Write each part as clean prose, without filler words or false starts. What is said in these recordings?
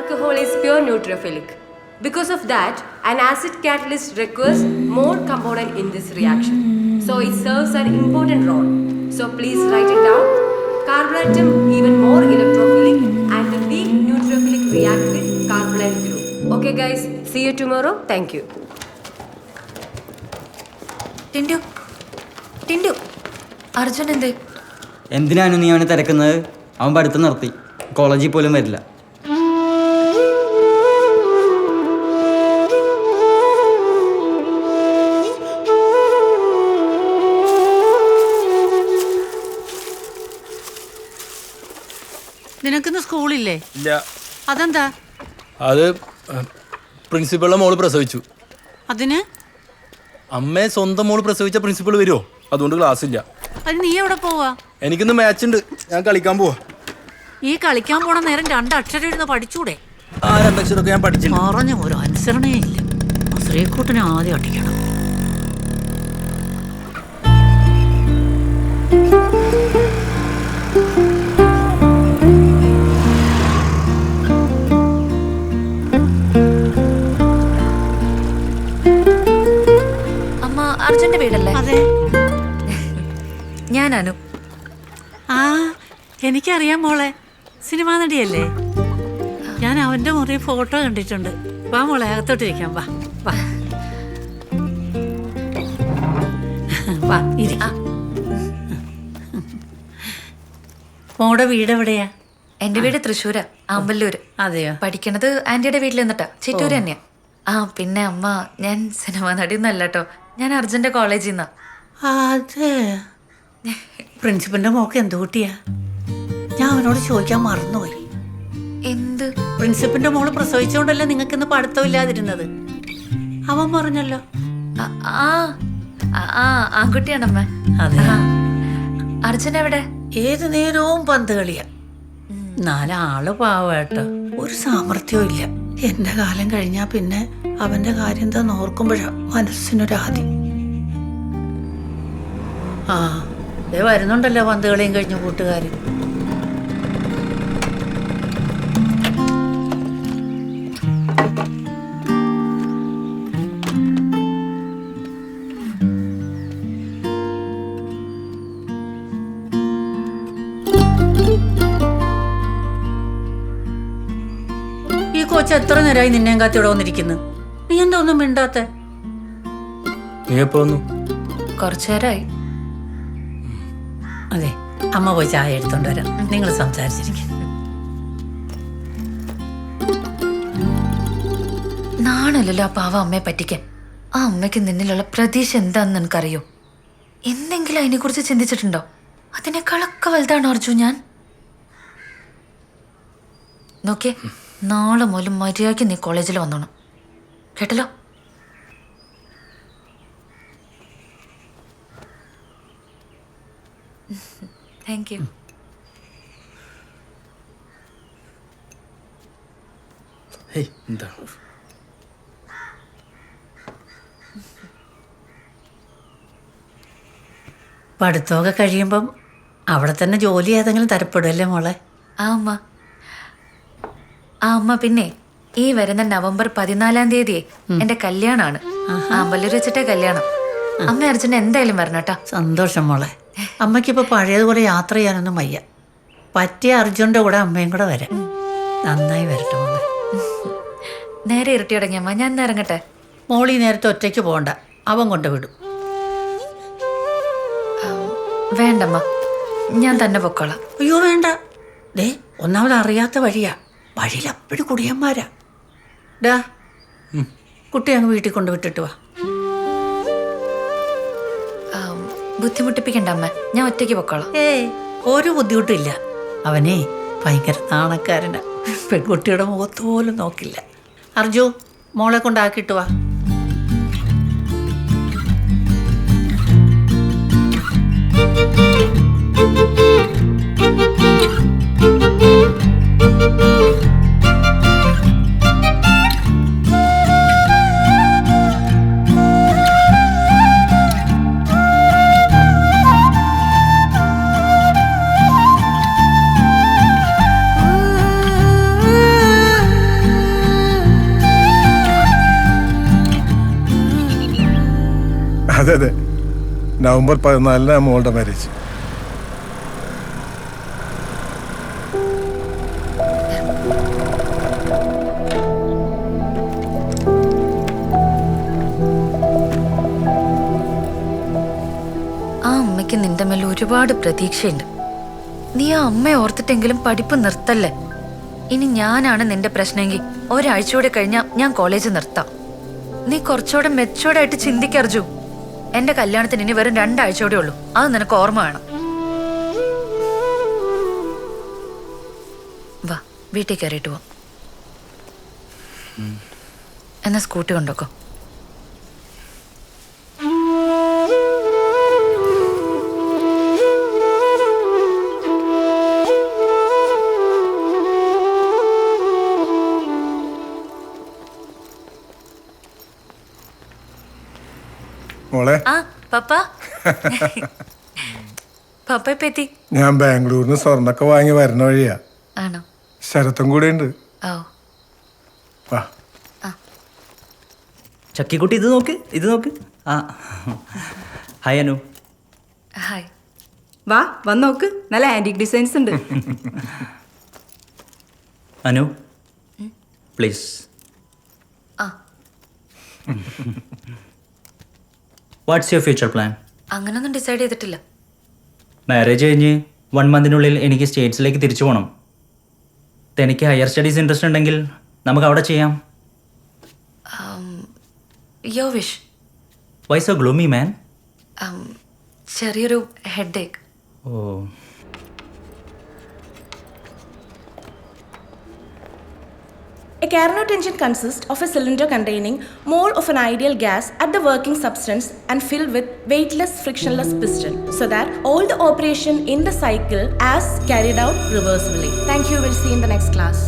alcohol is pure neutrophilic. Because of that, an acid catalyst requires more component in this reaction. So it serves an important role. So please write it down. Carborundum even more electrophilic and the weak neutrophilic react with carbonyl group. Okay guys, see you tomorrow. Thank you. Tindu Arjun എന്തേ? എന്തിനാണ് നീ അവനെ തിരക്കുന്നത്? അവൻ പഠിത്തം നിർത്തി, കോളേജിൽ പോലും വരില്ല. നിനക്കിന്ന് സ്കൂളില്ലേ? ഇല്ല. അതെന്താ? അത് പ്രിൻസിപ്പളുടെ മോള് പ്രസവിച്ചു. അതിന് അമ്മയെ സ്വന്തം മോള് പ്രസവിച്ച പ്രിൻസിപ്പൾ വരുമോ? അതുകൊണ്ട് ക്ലാസ് ഇല്ല. അത് നീ എവിടെ പോവാ? എനിക്കിന്ന് മാച്ച് ഉണ്ട്, ഞാൻ കളിക്കാൻ പോവാ. ഈ കളിക്കാൻ പോണ നേരം 2 അക്ഷരം ഇരുന്ന് പഠിച്ചൂടെ? ആ 2 അക്ഷരമൊക്കെ ഞാൻ പഠിച്ചിട്ടുണ്ട്. പറഞ്ഞ ഒരു അനുസരണേ ഇല്ല. ശ്രീക്കൂട്ടിനെ ആദ്യം അടിക്കണം. അർജുന്റെ വീടല്ലേ? അതെ. ഞാൻ അനു. ആ എനിക്കറിയാം മോളെ, സിനിമാ നടിയല്ലേ? ഞാൻ അവന്റെ മുറി ഫോട്ടോ കണ്ടിട്ടുണ്ട്. വാ മോളെ, അകത്തോട്ടിരിക്കാം. വാ വാ വാ ഇരിക്കാം. മോളുടെ വീട് എവിടെയാ? എന്റെ വീട് തൃശ്ശൂരാ, ആമ്പല്ലൂര്. അതെയോ? പഠിക്കണത് ആന്റിയുടെ വീട്ടിൽ നിന്നിട്ടാ, ചിറ്റൂര് തന്നെയാ. ആ പിന്നെ അമ്മ, ഞാൻ സിനിമാ നടിയൊന്നല്ല കേട്ടോ, ഞാൻ അർജുന്റെ കോളേജിൽ നിന്നാ. അതെ. പ്രിൻസിപ്പലിന്റെ മോക്ക് എന്ത് കുട്ടിയാ? ഞാൻ അവനോട് ചോദിക്കാൻ മറന്നുപോയി. എന്ത്? പ്രിൻസിപ്പലിന്റെ മോള് പ്രസവിച്ചോണ്ടല്ലേ നിങ്ങൾക്ക് ഇന്ന് പഠിത്തമില്ലാതിരുന്നത്? അവൻ പറഞ്ഞല്ലോ. ആൺകുട്ടിയാണമ്മ. അതെ. അർജുൻ എവിടെ? ഏത് നേരവും പന്ത് കളിയാ. 4 ആള് പാവട്ടോ, ഒരു സാമർഥ്യവും ഇല്ല. എന്റെ കാലം കഴിഞ്ഞാ പിന്നെ അവന്റെ കാര്യം എന്താ ഓർക്കുമ്പോഴാ മനസ്സിനൊരാദ്യം. ആ വരുന്നുണ്ടല്ലോ പന്ത് കളിയും കഴിഞ്ഞ കൂട്ടുകാര്. ഈ കൊച്ചു എത്ര നേരമായി നിന്നെയും കാത്തി ഇവിടെ വന്നിരിക്കുന്നു? നീ എന്താ ഒന്നും മിണ്ടാത്തെ? നീ എപ്പോ വന്നു? കുറച്ചു നേരമായി. അതെ, അമ്മ പോയി ചായ എടുത്തോണ്ട് വരാം, നിങ്ങൾ സംസാരിച്ചിരിക്കും. നാണല്ലോ ആ പാവ അമ്മയെ പറ്റിക്കാൻ. ആ അമ്മയ്ക്ക് നിന്നിലുള്ള പ്രതീക്ഷ എന്താണെന്ന് നിനക്കറിയോ? എന്തെങ്കിലും അതിനെ കുറിച്ച് ചിന്തിച്ചിട്ടുണ്ടോ? അതിനേക്കാളൊക്കെ വലുതാണ് അർജുൻ ഞാൻ. നോക്കിയേ, നാളെ മുതൽ മര്യാദയ്ക്ക് നീ കോളേജിൽ വന്നോണം, കേട്ടല്ലോ? Thank you. എന്താ പഠിത്തമൊക്കെ കഴിയുമ്പം അവിടെ തന്നെ ജോലി ഏതെങ്കിലും തരപ്പെടുമല്ലേ മോളെ? ആ അമ്മ പിന്നെ ഈ വരുന്ന നവംബർ 14-ാം തീയതി എന്റെ കല്യാണാണ്. ആമ്പല്ലൂർ വെച്ചിട്ടേ കല്യാണം. അമ്മ അർജുന എന്തായാലും വരണം കേട്ടോ. സന്തോഷം മോളെ. അമ്മയ്ക്കിപ്പോൾ പഴയതുപോലെ യാത്ര ചെയ്യാനൊന്നും വയ്യ. പറ്റിയ അർജുൻ്റെ കൂടെ അമ്മയും കൂടെ വരാം. നന്നായി വരട്ടെ മോളെ. നേരെ ഇരട്ടി തുടങ്ങിയമ്മ, ഞാൻ ഇന്ന് ഇറങ്ങട്ടെ. മോളി നേരത്തെ ഒറ്റയ്ക്ക് പോകണ്ട, അവൻ കൊണ്ടുവിടും. വേണ്ടമ്മ, ഞാൻ തന്നെ പൊക്കോളാം. അയ്യോ വേണ്ട, ദേ ഒന്നാമത് അറിയാത്ത വഴിയാ, വഴിയിൽ അപ്പോഴും കുടിയന്മാരാ. ഡാ കുട്ടി അങ്ങ് വീട്ടിൽ കൊണ്ടുവിട്ടിട്ട് വാ. ബുദ്ധിമുട്ടിപ്പിക്കണ്ട അമ്മ, ഞാൻ ഒറ്റയ്ക്ക് പൊക്കോളാം. ഒരു ബുദ്ധിമുട്ടില്ല. അവനെ ഭയങ്കര നാണക്കാരനാ, പെൺകുട്ടിയുടെ മുഖത്ത് പോലും നോക്കില്ല. അർജു, മോളെ കൊണ്ടാക്കിയിട്ട് വാ. അതെ. നവംബർ 14 മോളുടെ മാരേജ്. ആ അമ്മയ്ക്ക് നിന്റെ മേലെ ഒരുപാട് പ്രതീക്ഷയുണ്ട്. നീ ആ അമ്മയെ ഓർത്തിട്ടെങ്കിലും പഠിപ്പ് നിർത്തല്ലേ. ഇനി ഞാനാണ് നിന്റെ പ്രശ്നമെങ്കിൽ ഒരാഴ്ചയോടെ കഴിഞ്ഞാൽ ഞാൻ കോളേജ് നിർത്താം. നീ കുറച്ചുകൂടെ മെച്ചോർഡായിട്ട് ചിന്തിക്കർജു. എന്റെ കല്യാണത്തിന് ഇനി വെറും 2 ആഴ്ചയോടെ ഉള്ളൂ. അത് നിനക്ക് ഓർമ്മ വേണം. വാ, വീട്ടിൽ കയറിയിട്ട് പോ. എന്നാ സ്കൂട്ടി കൊണ്ടോക്കോ. മോളെ, ആ പപ്പ. പപ്പ ഇപ്പൊ എത്തി. ഞാൻ ബാംഗ്ലൂരിന്ന് സ്വർണ്ണൊക്കെ വാങ്ങി വരുന്ന വഴിയാ. ആണോ? ശരത്തും കൂടെ ഉണ്ട്. ഓ വാ. ചക്കിക്കുട്ടി ഇത് നോക്ക്. ആ ഹായ് അനു. ഹായ്. വാ വന്ന് നോക്ക്, നല്ല ആന്റിക് ഡിസൈൻസ് ഉണ്ട്. അനു പ്ലീസ്. ആ വാട്ട്സ് യുവർ ഫ്യൂച്ചർ പ്ലാൻ? അങ്ങനൊന്നും ഡിസൈഡ് ചെയ്തിട്ടില്ല. മാരേജ് കഴിഞ്ഞ് 1 മന്തിനുള്ളിൽ എനിക്ക് സ്റ്റേറ്റ്സിലേക്ക് തിരിച്ചു പോകണം. തനിക്ക് ഹയർ സ്റ്റഡീസ് ഇൻട്രസ്റ്റ് ഉണ്ടെങ്കിൽ നമുക്ക് അവിടെ ചെയ്യാം. Yo wish. Why so gloomy man? ചെറിയൊരു headache. Oh A Carnot engine consists of a cylinder containing mole of an ideal gas at the working substance and filled with weightless frictionless piston so that all the operation in the cycle is carried out reversibly. Thank you. We'll see you in the next class.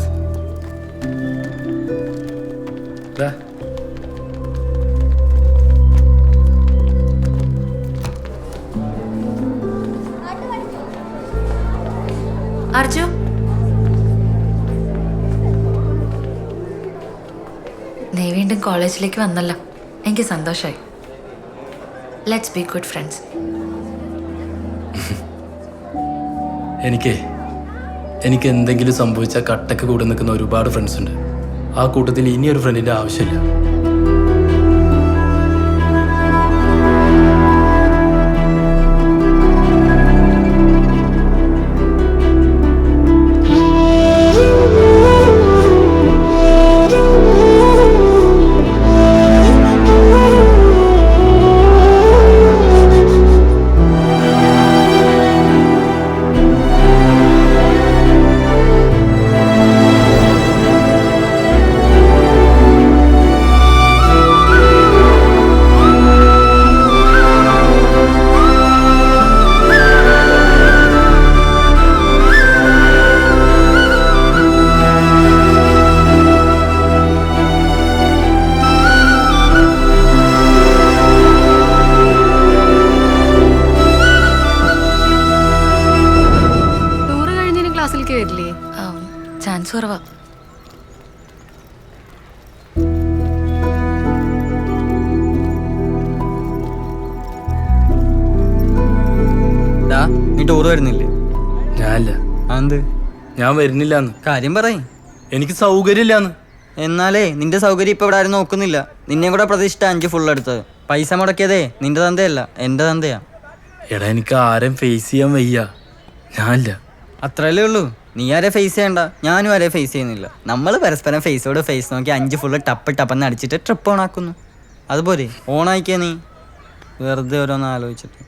Arju, നീ വീണ്ടും കോളേജിലേക്ക് വന്നല്ലോ. എനിക്ക് സന്തോഷമായി. Let's be good friends. എനിക്ക് എന്തെങ്കിലും സംഭവിച്ചാൽ കട്ടക്ക് കൂടെ നിൽക്കുന്ന ഒരുപാട് ഫ്രണ്ട്സ് ഉണ്ട്. ആ കൂട്ടത്തിൽ ഇനിയൊരു ഫ്രണ്ടിൻ്റെ ആവശ്യമില്ല. ചാൻസ് കുറവാ. നീ ടൂർ വരുന്നില്ലേ? ഞാനില്ല. എന്ത്? ഞാൻ വരുന്നില്ലാന്ന്. കാര്യം പറയും. എനിക്ക് സൗകര്യമില്ലാന്ന്. എന്നാലേ നിന്റെ സൗകര്യം ഇപ്പൊ ഇവിടെ ആരും നോക്കുന്നില്ല. നിന്നെ കൂടെ പ്രതീക്ഷിച്ച 5 ഫുൾ എടുത്തത്. പൈസ മുടക്കിയതേ നിന്റെ തന്തയല്ല, എന്റെ തന്തയാ. എടാ, എനിക്ക് ആരും ഫേസ് ചെയ്യാൻ വയ്യ. ഞാനില്ല. അത്രയല്ലേ ഉള്ളൂ. നീ ആരെ ഫേസ് ചെയ്യണ്ട, ഞാനും ആരെ ഫേസ് ചെയ്യുന്നില്ല. നമ്മൾ പരസ്പരം ഫേസോട് ഫേസ് നോക്കി 5 ഫുള്ള് ടപ്പെന്ന് അടിച്ചിട്ട് ട്രിപ്പ് ഓൺ ആക്കുന്നു. അതുപോലെ ഓണാക്കിയാ നീ വെറുതെ ഓരോന്ന് ആലോചിച്ചിട്ട്.